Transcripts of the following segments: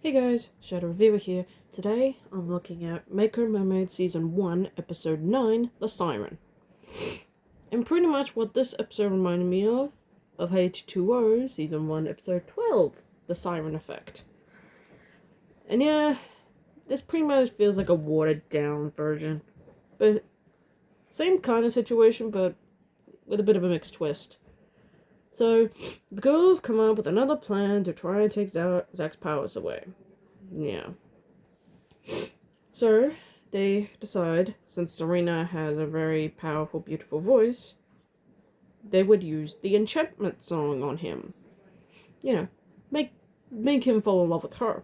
Hey guys, Shadow Reviewer here. Today I'm looking at Mako Mermaids Season 1, Episode 9, The Siren. And pretty much what this episode reminded me of H2O Season 1, Episode 12, The Siren Effect. And yeah, this pretty much feels like a watered down version. But same kind of situation, but with a bit of a mixed twist. So, the girls come up with another plan to try and take Zach's powers away. Yeah. So, they decide, since Sirena has a very powerful, beautiful voice, they would use the enchantment song on him. You know, make him fall in love with her.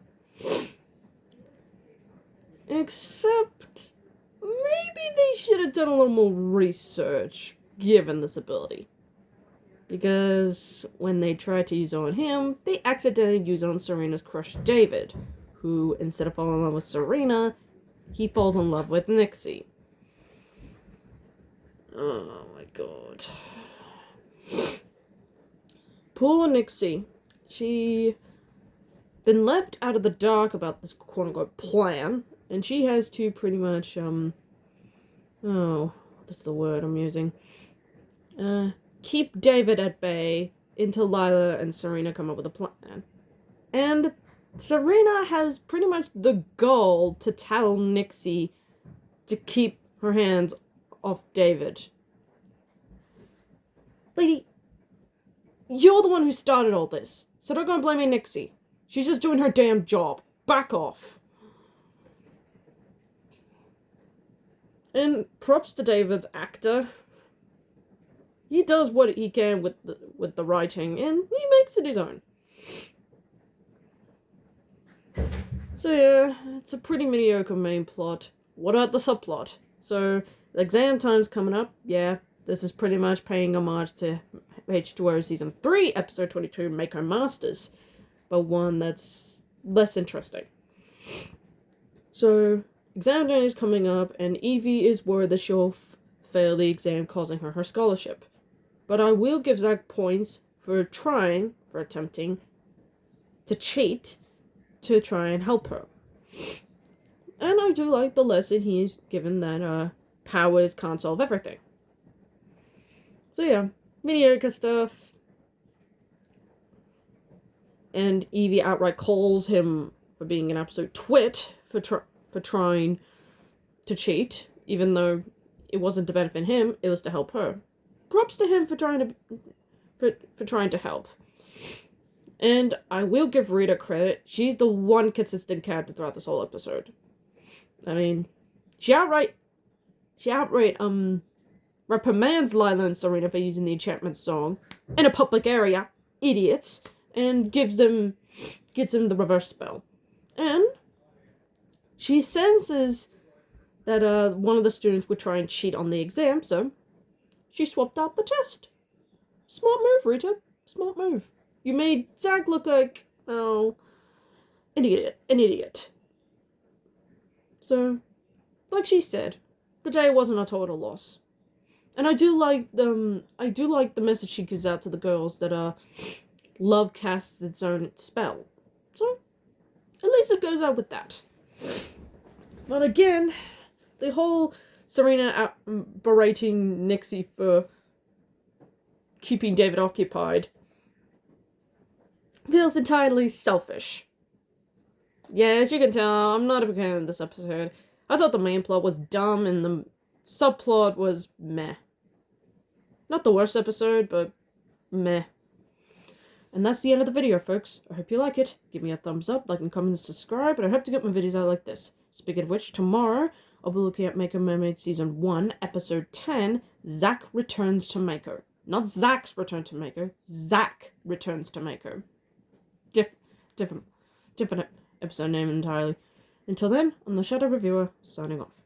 Except, maybe they should have done a little more research, given this ability. Because when they tried to use it on him, they accidentally used it on Serena's crush David, who, instead of falling in love with Sirena, he falls in love with Nixie. Oh my god. Poor Nixie. She been left out of the dark about this quote-unquote plan, and she has to pretty much, that's the word I'm using. Keep David at bay until Lila and Sirena come up with a plan. And Sirena has pretty much the goal to tell Nixie to keep her hands off David. Lady, you're the one who started all this, so don't go and blame Nixie. She's just doing her damn job. Back off. And props to David's actor. He does what he can with the writing, and he makes it his own. So yeah, it's a pretty mediocre main plot. What about the subplot? So, the exam time's coming up. Yeah, this is pretty much paying homage to H2O Season 3, Episode 22, Mako Masters, but one that's less interesting. So, exam day is coming up, and Evie is worried that she'll fail the exam, causing her scholarship. But I will give Zach points for attempting to cheat to try and help her. And I do like the lesson he's given that powers can't solve everything. So yeah, mediocre stuff. And Evie outright calls him for being an absolute twit for trying to cheat, even though it wasn't to benefit him, it was to help her. Props to him for trying to help. And I will give Rita credit. She's the one consistent character throughout this whole episode. I mean, she outright reprimands Lila and Sirena for using the enchantment song in a public area, idiots, and gives them the reverse spell. And she senses that one of the students would try and cheat on the exam, so she swapped out the test. Smart move, Rita. Smart move. You made Zach look like, an idiot. So, like she said, the day wasn't a total loss. And I do like the message she gives out to the girls that love casts its own spell. So, at least it goes out with that. But again, the whole Sirena berating Nixie for keeping David occupied feels entirely selfish. Yeah, as you can tell, I'm not a big fan of this episode. I thought the main plot was dumb and the subplot was meh. Not the worst episode, but meh. And that's the end of the video, folks. I hope you like it. Give me a thumbs up, like and comment, and subscribe, and I hope to get my videos out like this. Speaking of which, tomorrow I'll be looking at Mako Mermaids Season 1, Episode 10, Zach Returns to Mako. Not Zach's Return to Mako, Zach Returns to Mako. Different episode name entirely. Until then, I'm the Shadow Reviewer, signing off.